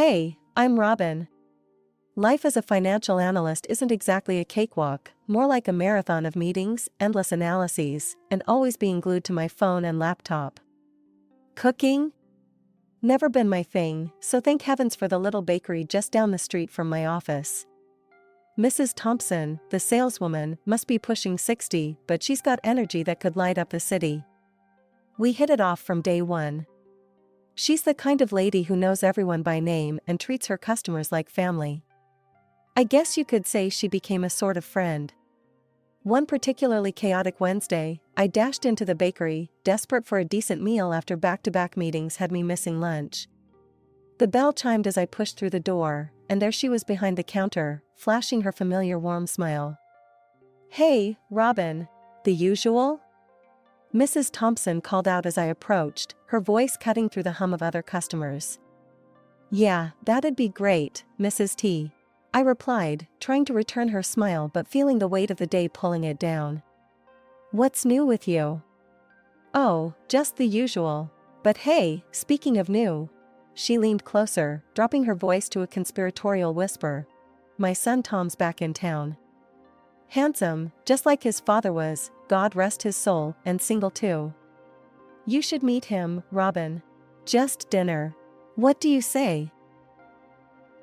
Hey, I'm Robin. Life as a financial analyst isn't exactly a cakewalk, more like a marathon of meetings, endless analyses, and always being glued to my phone and laptop. Cooking? Never been my thing, so thank heavens for the little bakery just down the street from my office. Mrs. Thompson, the saleswoman, must be pushing 60, but she's got energy that could light up the city. We hit it off from day one. She's the kind of lady who knows everyone by name and treats her customers like family. I guess you could say she became a sort of friend. One particularly chaotic Wednesday, I dashed into the bakery, desperate for a decent meal after back-to-back meetings had me missing lunch. The bell chimed as I pushed through the door, and there she was behind the counter, flashing her familiar warm smile. "Hey, Robin. The usual?" Mrs. Thompson called out as I approached, her voice cutting through the hum of other customers. "Yeah, that'd be great, Mrs. T," I replied, trying to return her smile but feeling the weight of the day pulling it down. "What's new with you?" "Oh, just the usual. But hey, speaking of new..." She leaned closer, dropping her voice to a conspiratorial whisper. "My son Tom's back in town. Handsome, just like his father was, God rest his soul, and single too. You should meet him, Robin. Just dinner. What do you say?"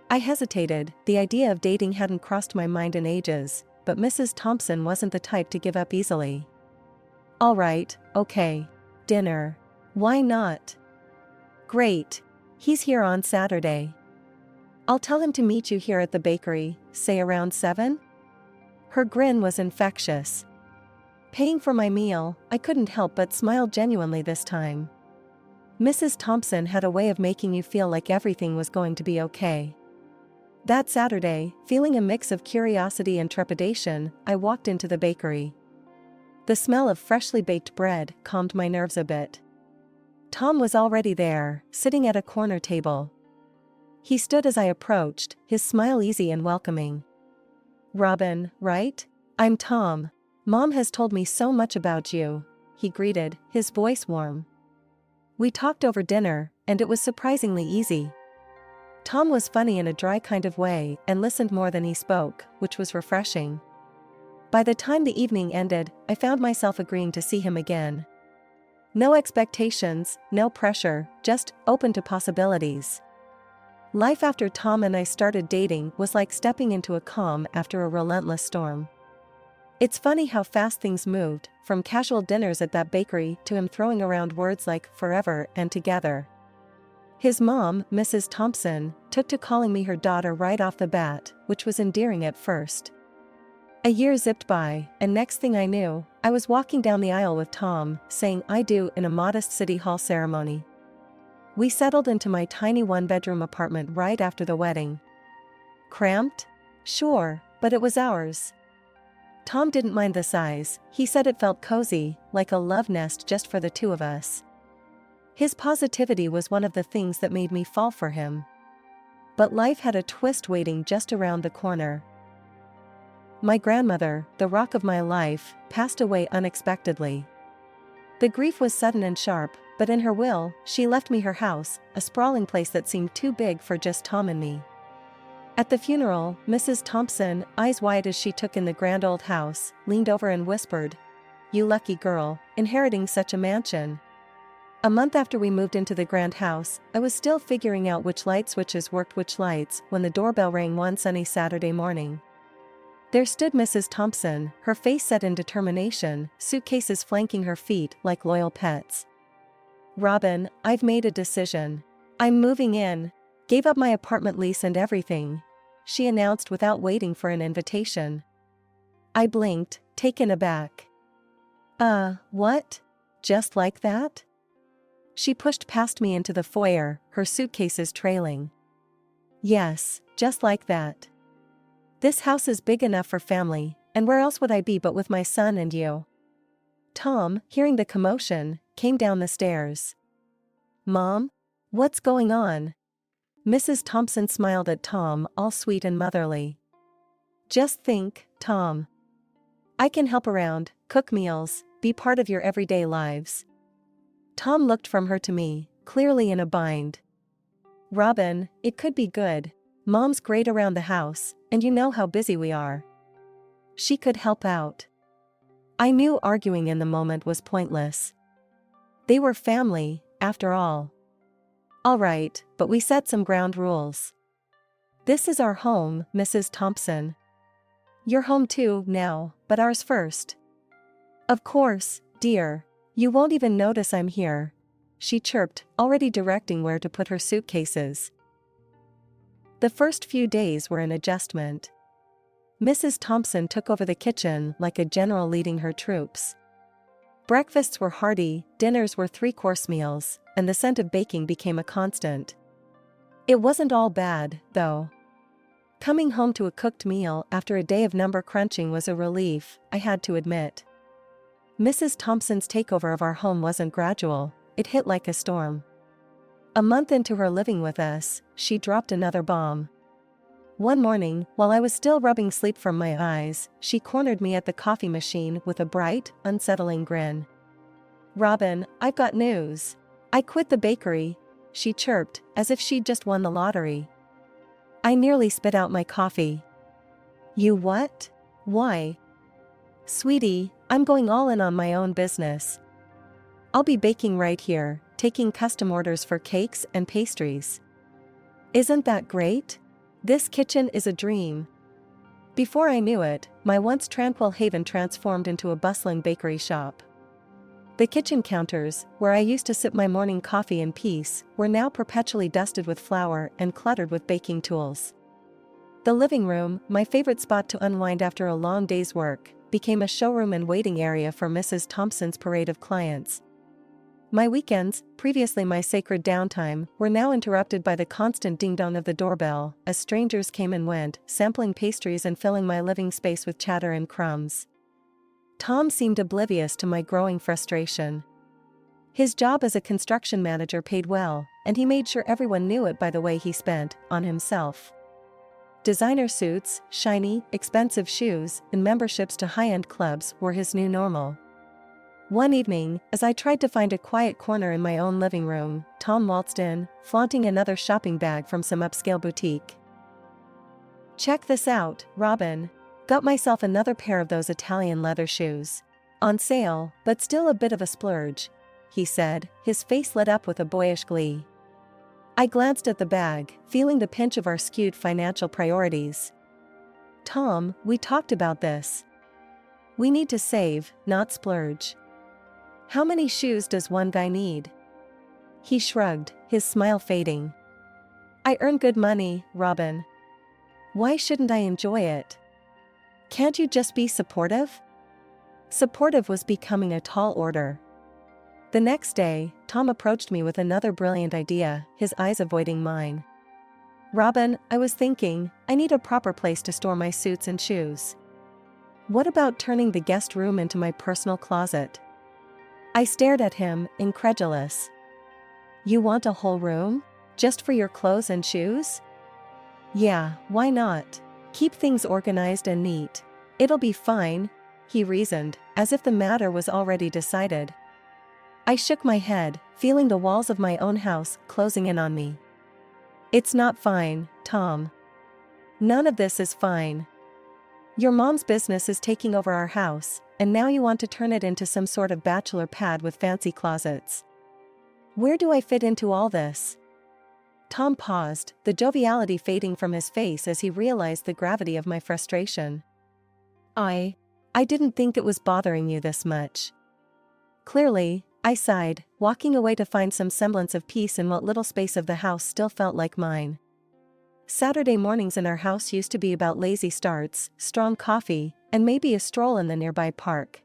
I hesitated, the idea of dating hadn't crossed my mind in ages, but Mrs. Thompson wasn't the type to give up easily. "All right, okay. Dinner. Why not?" "Great. He's here on Saturday. I'll tell him to meet you here at the bakery, say around 7? Her grin was infectious. Paying for my meal, I couldn't help but smile genuinely this time. Mrs. Thompson had a way of making you feel like everything was going to be okay. That Saturday, feeling a mix of curiosity and trepidation, I walked into the bakery. The smell of freshly baked bread calmed my nerves a bit. Tom was already there, sitting at a corner table. He stood as I approached, his smile easy and welcoming. "Robin, right? I'm Tom. Mom has told me so much about you," he greeted, his voice warm. We talked over dinner, and it was surprisingly easy. Tom was funny in a dry kind of way and listened more than he spoke, which was refreshing. By the time the evening ended, I found myself agreeing to see him again. No expectations, no pressure, just open to possibilities. Life after Tom and I started dating was like stepping into a calm after a relentless storm. It's funny how fast things moved, from casual dinners at that bakery to him throwing around words like forever and together. His mom, Mrs. Thompson, took to calling me her daughter right off the bat, which was endearing at first. A year zipped by, and next thing I knew, I was walking down the aisle with Tom, saying "I do" in a modest city hall ceremony. We settled into my tiny one-bedroom apartment right after the wedding. Cramped? Sure, but it was ours. Tom didn't mind the size, he said it felt cozy, like a love nest just for the two of us. His positivity was one of the things that made me fall for him. But life had a twist waiting just around the corner. My grandmother, the rock of my life, passed away unexpectedly. The grief was sudden and sharp, but in her will, she left me her house, a sprawling place that seemed too big for just Tom and me. At the funeral, Mrs. Thompson, eyes wide as she took in the grand old house, leaned over and whispered, "You lucky girl, inheriting such a mansion." A month after we moved into the grand house, I was still figuring out which light switches worked which lights when the doorbell rang one sunny Saturday morning. There stood Mrs. Thompson, her face set in determination, suitcases flanking her feet like loyal pets. "Robin, I've made a decision. I'm moving in. Gave up my apartment lease and everything," she announced without waiting for an invitation. I blinked, taken aback. What? Just like that?" She pushed past me into the foyer, her suitcases trailing. "Yes, just like that. This house is big enough for family, and where else would I be but with my son and you?" Tom, hearing the commotion, came down the stairs. "Mom? What's going on?" Mrs. Thompson smiled at Tom, all sweet and motherly. "Just think, Tom. I can help around, cook meals, be part of your everyday lives." Tom looked from her to me, clearly in a bind. Robin, it could be good. Mom's great around the house, and you know how busy we are. She could help out. I knew arguing in the moment was pointless. They were family, after all. All right, but we set some ground rules. This is our home, Mrs. Thompson. Your home too, now, but ours first. Of course, dear. You won't even notice I'm here, she chirped, already directing where to put her suitcases. The first few days were an adjustment. Mrs. Thompson took over the kitchen like a general leading her troops. Breakfasts were hearty, dinners were three-course meals, and the scent of baking became a constant. It wasn't all bad, though. Coming home to a cooked meal after a day of number crunching was a relief, I had to admit. Mrs. Thompson's takeover of our home wasn't gradual, it hit like a storm. A month into her living with us, she dropped another bomb. One morning, while I was still rubbing sleep from my eyes, she cornered me at the coffee machine with a bright, unsettling grin. Robin, I've got news. I quit the bakery, she chirped, as if she'd just won the lottery. I nearly spit out my coffee. You what? Why? Sweetie, I'm going all in on my own business. I'll be baking right here, taking custom orders for cakes and pastries. Isn't that great? This kitchen is a dream. Before I knew it, my once tranquil haven transformed into a bustling bakery shop. The kitchen counters, where I used to sip my morning coffee in peace, were now perpetually dusted with flour and cluttered with baking tools. The living room, my favorite spot to unwind after a long day's work, became a showroom and waiting area for Mrs. Thompson's parade of clients. My weekends, previously my sacred downtime, were now interrupted by the constant ding-dong of the doorbell, as strangers came and went, sampling pastries and filling my living space with chatter and crumbs. Tom seemed oblivious to my growing frustration. His job as a construction manager paid well, and he made sure everyone knew it by the way he spent on himself. Designer suits, shiny, expensive shoes, and memberships to high-end clubs were his new normal. One evening, as I tried to find a quiet corner in my own living room, Tom waltzed in, flaunting another shopping bag from some upscale boutique. Check this out, Robin. Got myself another pair of those Italian leather shoes. On sale, but still a bit of a splurge, he said, his face lit up with a boyish glee. I glanced at the bag, feeling the pinch of our skewed financial priorities. Tom, we talked about this. We need to save, not splurge. How many shoes does one guy need? He shrugged, his smile fading. I earn good money, Robin. Why shouldn't I enjoy it? Can't you just be supportive? Supportive was becoming a tall order. The next day, Tom approached me with another brilliant idea, his eyes avoiding mine. Robin, I was thinking, I need a proper place to store my suits and shoes. What about turning the guest room into my personal closet? I stared at him, incredulous. You want a whole room? Just for your clothes and shoes? Yeah, why not? Keep things organized and neat. It'll be fine, he reasoned, as if the matter was already decided. I shook my head, feeling the walls of my own house closing in on me. It's not fine, Tom. None of this is fine. Your mom's business is taking over our house, and now you want to turn it into some sort of bachelor pad with fancy closets. Where do I fit into all this? Tom paused, the joviality fading from his face as he realized the gravity of my frustration. I didn't think it was bothering you this much. Clearly, I sighed, walking away to find some semblance of peace in what little space of the house still felt like mine. Saturday mornings in our house used to be about lazy starts, strong coffee, and maybe a stroll in the nearby park.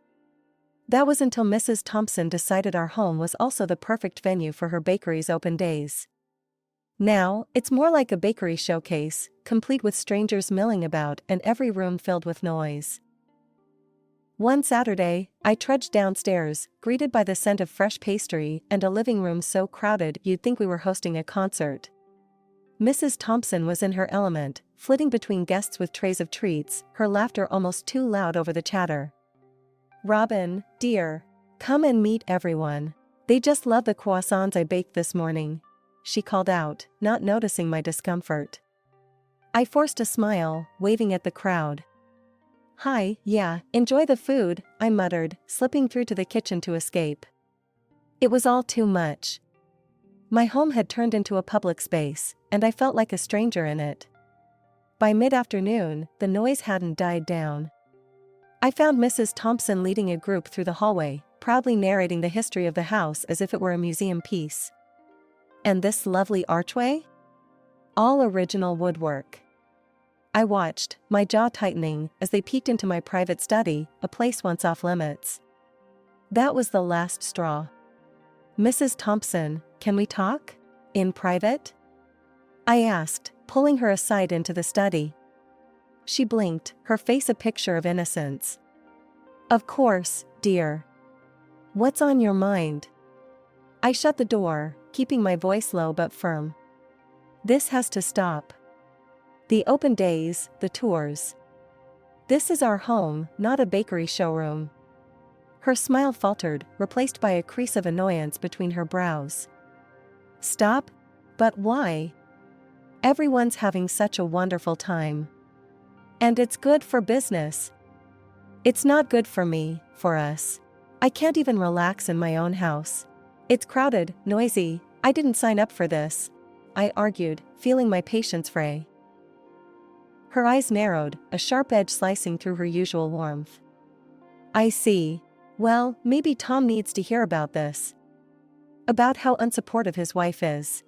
That was until Mrs. Thompson decided our home was also the perfect venue for her bakery's open days. Now, it's more like a bakery showcase, complete with strangers milling about and every room filled with noise. One Saturday, I trudged downstairs, greeted by the scent of fresh pastry and a living room so crowded you'd think we were hosting a concert. Mrs. Thompson was in her element, flitting between guests with trays of treats, her laughter almost too loud over the chatter. Robin, dear, come and meet everyone. They just love the croissants I baked this morning. she called out, not noticing my discomfort. I forced a smile, waving at the crowd. Hi, yeah, enjoy the food, I muttered, slipping through to the kitchen to escape. It was all too much. My home had turned into a public space, and I felt like a stranger in it. By mid-afternoon, the noise hadn't died down. I found Mrs. Thompson leading a group through the hallway, proudly narrating the history of the house as if it were a museum piece. And this lovely archway? All original woodwork. I watched, my jaw tightening, as they peeked into my private study, a place once off limits. That was the last straw. Mrs. Thompson, can we talk? In private? I asked, pulling her aside into the study. She blinked, her face a picture of innocence. Of course, dear. What's on your mind? I shut the door, keeping my voice low but firm. This has to stop. The open days, the tours. This is our home, not a bakery showroom. Her smile faltered, replaced by a crease of annoyance between her brows. Stop? But why? Everyone's having such a wonderful time. And it's good for business. It's not good for me, for us. I can't even relax in my own house. It's crowded, noisy, I didn't sign up for this, I argued, feeling my patience fray. Her eyes narrowed, a sharp edge slicing through her usual warmth. I see. Well, maybe Tom needs to hear about this. About how unsupportive his wife is.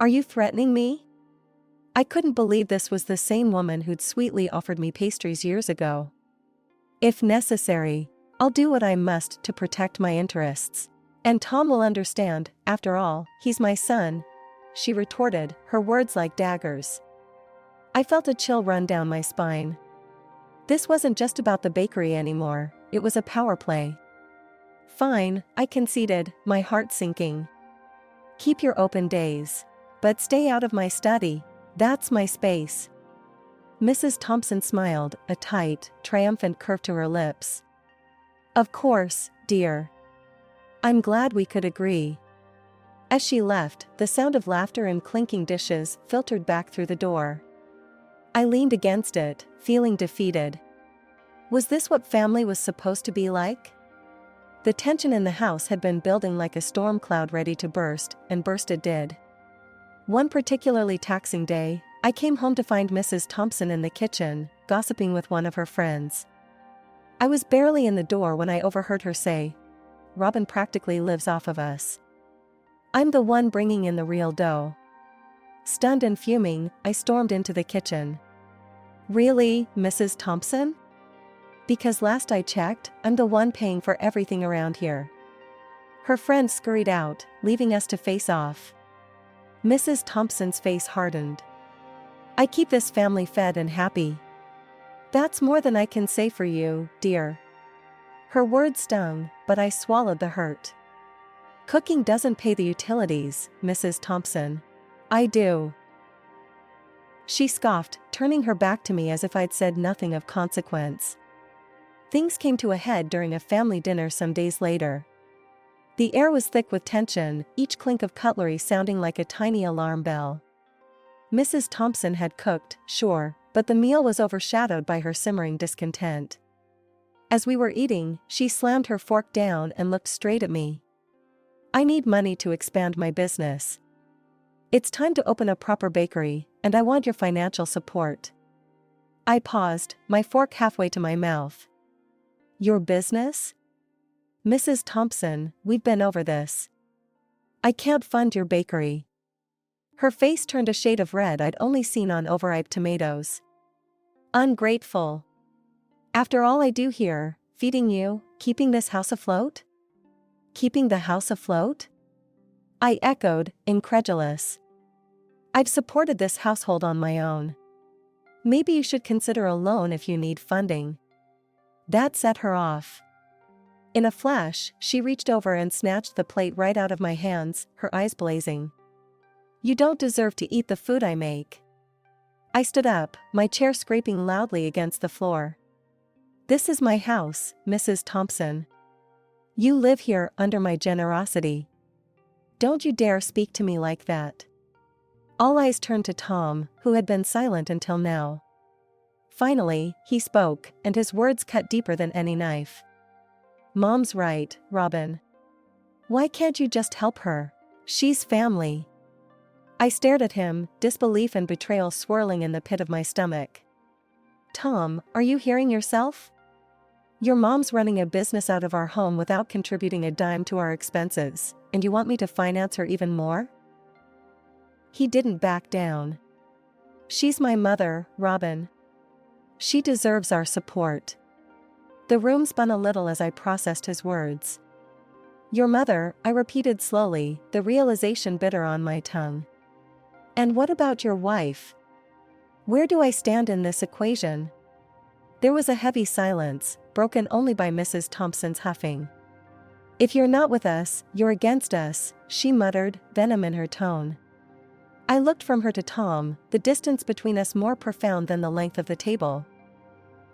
Are you threatening me? I couldn't believe this was the same woman who'd sweetly offered me pastries years ago. If necessary, I'll do what I must to protect my interests. And Tom will understand, after all, he's my son, she retorted, her words like daggers. I felt a chill run down my spine. This wasn't just about the bakery anymore, it was a power play. Fine, I conceded, my heart sinking. Keep your open days. But stay out of my study, that's my space. Mrs. Thompson smiled, a tight, triumphant curve to her lips. Of course, dear. I'm glad we could agree. As she left, the sound of laughter and clinking dishes filtered back through the door. I leaned against it, feeling defeated. Was this what family was supposed to be like? The tension in the house had been building like a storm cloud ready to burst, and burst it did. One particularly taxing day, I came home to find Mrs. Thompson in the kitchen, gossiping with one of her friends. I was barely in the door when I overheard her say, Robin practically lives off of us. I'm the one bringing in the real dough. Stunned and fuming, I stormed into the kitchen. Really, Mrs. Thompson? Because last I checked, I'm the one paying for everything around here. Her friend scurried out, leaving us to face off. Mrs. Thompson's face hardened. I keep this family fed and happy. That's more than I can say for you, dear. Her words stung, but I swallowed the hurt. Cooking doesn't pay the utilities, Mrs. Thompson. I do. She scoffed, turning her back to me as if I'd said nothing of consequence. Things came to a head during a family dinner some days later. The air was thick with tension, each clink of cutlery sounding like a tiny alarm bell. Mrs. Thompson had cooked, sure, but the meal was overshadowed by her simmering discontent. As we were eating, she slammed her fork down and looked straight at me. I need money to expand my business. It's time to open a proper bakery, and I want your financial support. I paused, my fork halfway to my mouth. Your business? Mrs. Thompson, we've been over this. I can't fund your bakery. Her face turned a shade of red I'd only seen on overripe tomatoes. Ungrateful. After all I do here, feeding you, keeping this house afloat? Keeping the house afloat? I echoed, incredulous. I've supported this household on my own. Maybe you should consider a loan if you need funding. That set her off. In a flash, she reached over and snatched the plate right out of my hands, her eyes blazing. You don't deserve to eat the food I make. I stood up, my chair scraping loudly against the floor. This is my house, Mrs. Thompson. You live here under my generosity. Don't you dare speak to me like that. All eyes turned to Tom, who had been silent until now. Finally, he spoke, and his words cut deeper than any knife. Mom's right, Robin. Why can't you just help her? She's family. I stared at him, disbelief and betrayal swirling in the pit of my stomach. Tom, are you hearing yourself? Your mom's running a business out of our home without contributing a dime to our expenses, and you want me to finance her even more? He didn't back down. She's my mother, Robin. She deserves our support. The room spun a little as I processed his words. Your mother, I repeated slowly, the realization bitter on my tongue. And what about your wife? Where do I stand in this equation? There was a heavy silence, broken only by Mrs. Thompson's huffing. If you're not with us, you're against us, she muttered, venom in her tone. I looked from her to Tom, the distance between us more profound than the length of the table.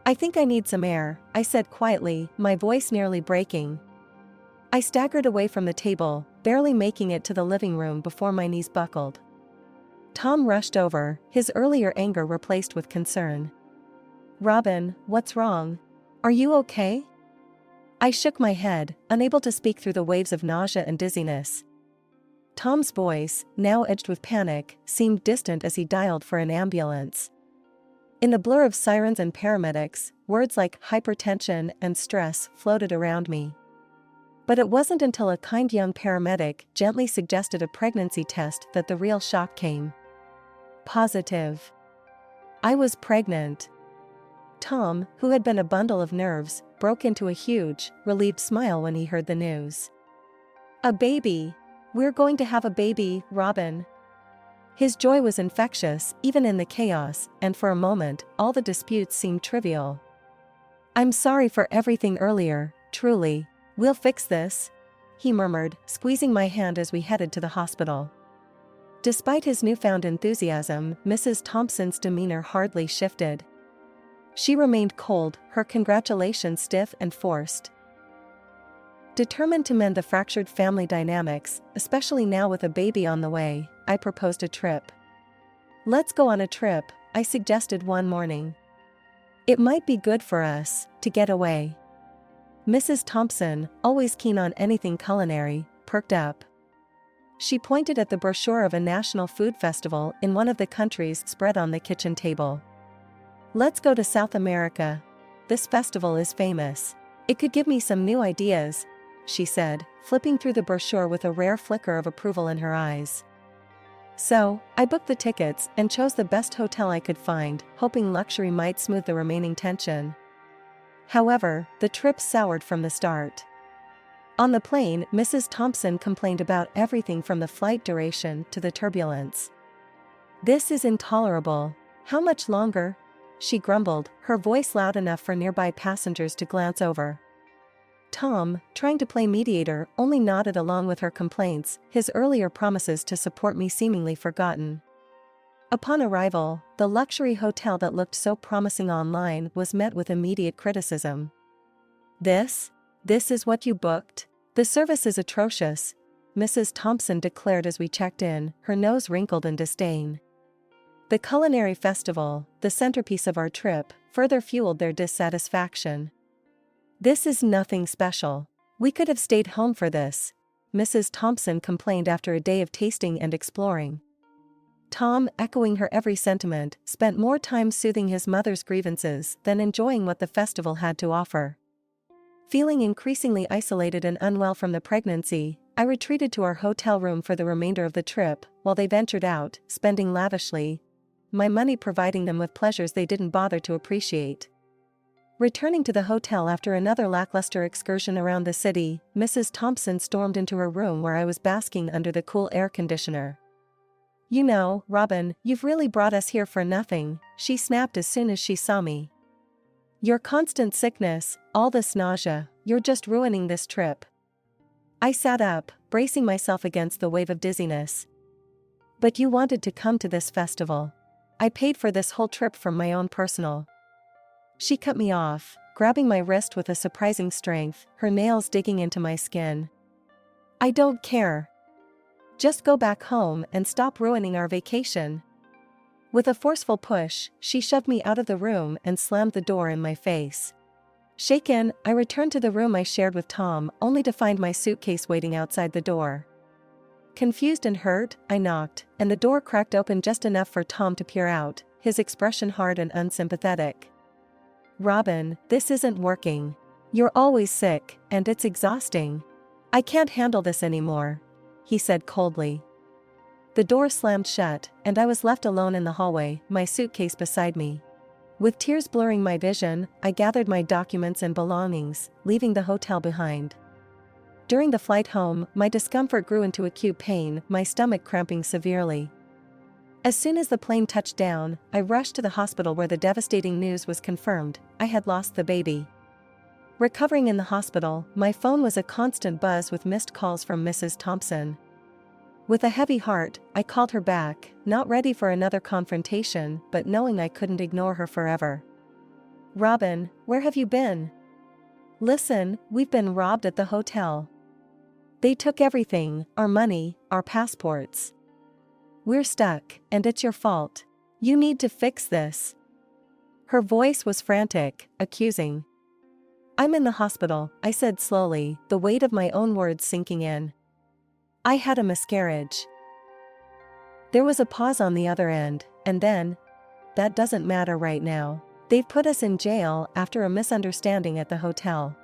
I think I need some air, I said quietly, my voice nearly breaking. I staggered away from the table, barely making it to the living room before my knees buckled. Tom rushed over, his earlier anger replaced with concern. Robin, what's wrong? Are you okay? I shook my head, unable to speak through the waves of nausea and dizziness. Tom's voice, now edged with panic, seemed distant as he dialed for an ambulance. In the blur of sirens and paramedics, words like hypertension and stress floated around me. But it wasn't until a kind young paramedic gently suggested a pregnancy test that the real shock came. Positive. I was pregnant. Tom, who had been a bundle of nerves, broke into a huge, relieved smile when he heard the news. A baby! We're going to have a baby, Robin. His joy was infectious, even in the chaos, and for a moment, all the disputes seemed trivial. I'm sorry for everything earlier, truly. We'll fix this, he murmured, squeezing my hand as we headed to the hospital. Despite his newfound enthusiasm, Mrs. Thompson's demeanor hardly shifted. She remained cold, her congratulations stiff and forced. Determined to mend the fractured family dynamics, especially now with a baby on the way, I proposed a trip. Let's go on a trip, I suggested one morning. It might be good for us to get away. Mrs. Thompson, always keen on anything culinary, perked up. She pointed at the brochure of a national food festival in one of the countries spread on the kitchen table. Let's go to South America. This festival is famous. It could give me some new ideas, she said, flipping through the brochure with a rare flicker of approval in her eyes. So, I booked the tickets and chose the best hotel I could find, hoping luxury might smooth the remaining tension. However, the trip soured from the start. On the plane, Mrs. Thompson complained about everything from the flight duration to the turbulence. This is intolerable. How much longer? She grumbled, her voice loud enough for nearby passengers to glance over. Tom, trying to play mediator, only nodded along with her complaints, his earlier promises to support me seemingly forgotten. Upon arrival, the luxury hotel that looked so promising online was met with immediate criticism. This is what you booked? The service is atrocious, Mrs. Thompson declared as we checked in, her nose wrinkled in disdain. The culinary festival, the centerpiece of our trip, further fueled their dissatisfaction. This is nothing special. We could have stayed home for this, Mrs. Thompson complained after a day of tasting and exploring. Tom, echoing her every sentiment, spent more time soothing his mother's grievances than enjoying what the festival had to offer. Feeling increasingly isolated and unwell from the pregnancy, I retreated to our hotel room for the remainder of the trip, while they ventured out, spending lavishly, my money providing them with pleasures they didn't bother to appreciate. Returning to the hotel after another lackluster excursion around the city, Mrs. Thompson stormed into her room where I was basking under the cool air conditioner. You know, Robin, you've really brought us here for nothing, she snapped as soon as she saw me. Your constant sickness, all this nausea, you're just ruining this trip. I sat up, bracing myself against the wave of dizziness. But you wanted to come to this festival. I paid for this whole trip from my own personal. She cut me off, grabbing my wrist with a surprising strength, her nails digging into my skin. I don't care. Just go back home and stop ruining our vacation." With a forceful push, she shoved me out of the room and slammed the door in my face. Shaken, I returned to the room I shared with Tom, only to find my suitcase waiting outside the door. Confused and hurt, I knocked, and the door cracked open just enough for Tom to peer out, his expression hard and unsympathetic. "Robin, this isn't working. You're always sick, and it's exhausting. I can't handle this anymore," he said coldly. The door slammed shut, and I was left alone in the hallway, my suitcase beside me. With tears blurring my vision, I gathered my documents and belongings, leaving the hotel behind. During the flight home, my discomfort grew into acute pain, my stomach cramping severely. As soon as the plane touched down, I rushed to the hospital where the devastating news was confirmed: I had lost the baby. Recovering in the hospital, my phone was a constant buzz with missed calls from Mrs. Thompson. With a heavy heart, I called her back, not ready for another confrontation, but knowing I couldn't ignore her forever. "Robin, where have you been? Listen, we've been robbed at the hotel. They took everything, our money, our passports. We're stuck, and it's your fault. You need to fix this." Her voice was frantic, accusing. "I'm in the hospital," I said slowly, the weight of my own words sinking in. "I had a miscarriage." There was a pause on the other end, and then, "That doesn't matter right now. They've put us in jail after a misunderstanding at the hotel.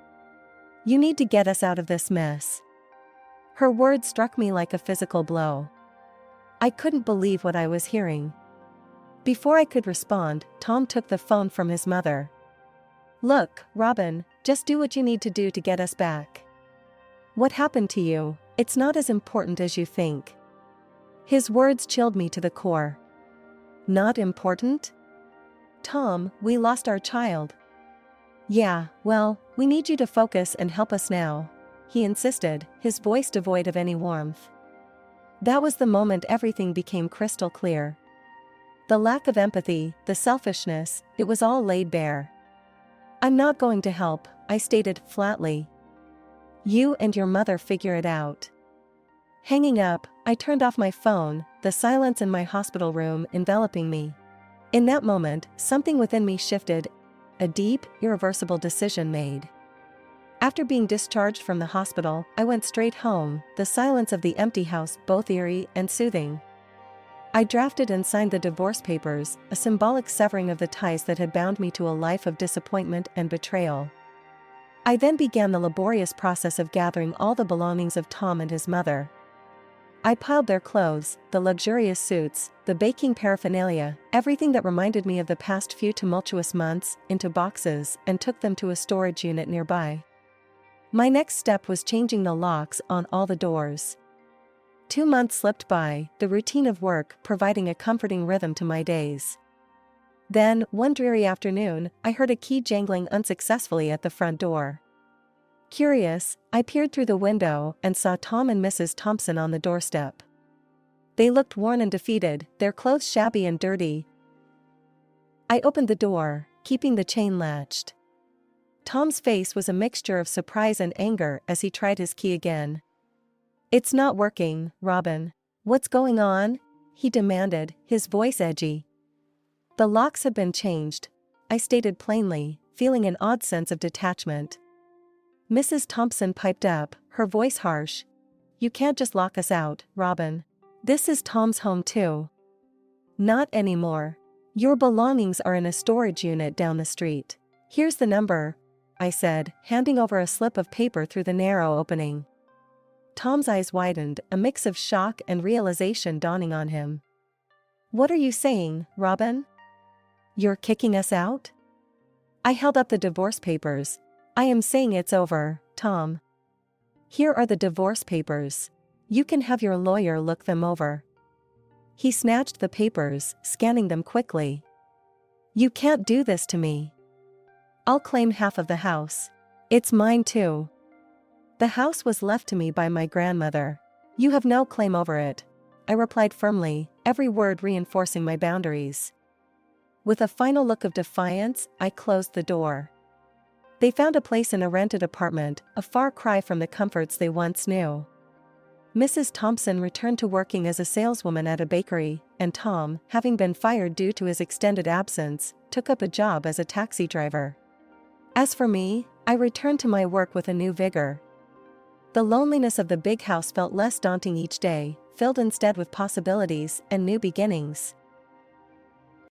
You need to get us out of this mess." Her words struck me like a physical blow. I couldn't believe what I was hearing. Before I could respond, Tom took the phone from his mother. "Look, Robin, just do what you need to do to get us back. What happened to you? It's not as important as you think." His words chilled me to the core. "Not important? Tom, we lost our child." "Yeah, well, we need you to focus and help us now," he insisted, his voice devoid of any warmth. That was the moment everything became crystal clear. The lack of empathy, the selfishness, it was all laid bare. "I'm not going to help," I stated flatly. "You and your mother figure it out." Hanging up, I turned off my phone, the silence in my hospital room enveloping me. In that moment, something within me shifted, a deep, irreversible decision made. After being discharged from the hospital, I went straight home, the silence of the empty house both eerie and soothing. I drafted and signed the divorce papers, a symbolic severing of the ties that had bound me to a life of disappointment and betrayal. I then began the laborious process of gathering all the belongings of Tom and his mother. I piled their clothes, the luxurious suits, the baking paraphernalia, everything that reminded me of the past few tumultuous months, into boxes, and took them to a storage unit nearby. My next step was changing the locks on all the doors. 2 months slipped by, the routine of work providing a comforting rhythm to my days. Then, one dreary afternoon, I heard a key jangling unsuccessfully at the front door. Curious, I peered through the window and saw Tom and Mrs. Thompson on the doorstep. They looked worn and defeated, their clothes shabby and dirty. I opened the door, keeping the chain latched. Tom's face was a mixture of surprise and anger as he tried his key again. "It's not working, Robin. What's going on?" he demanded, his voice edgy. "The locks have been changed," I stated plainly, feeling an odd sense of detachment. Mrs. Thompson piped up, her voice harsh. "You can't just lock us out, Robin. This is Tom's home too." "Not anymore. Your belongings are in a storage unit down the street. Here's the number," I said, handing over a slip of paper through the narrow opening. Tom's eyes widened, a mix of shock and realization dawning on him. "What are you saying, Robin? You're kicking us out?" I held up the divorce papers. "I am saying it's over, Tom. Here are the divorce papers. You can have your lawyer look them over." He snatched the papers, scanning them quickly. "You can't do this to me. I'll claim half of the house. It's mine too. The house was left to me by my grandmother. You have no claim over it," I replied firmly, every word reinforcing my boundaries. With a final look of defiance, I closed the door. They found a place in a rented apartment, a far cry from the comforts they once knew. Mrs. Thompson returned to working as a saleswoman at a bakery, and Tom, having been fired due to his extended absence, took up a job as a taxi driver. As for me, I returned to my work with a new vigor. The loneliness of the big house felt less daunting each day, filled instead with possibilities and new beginnings.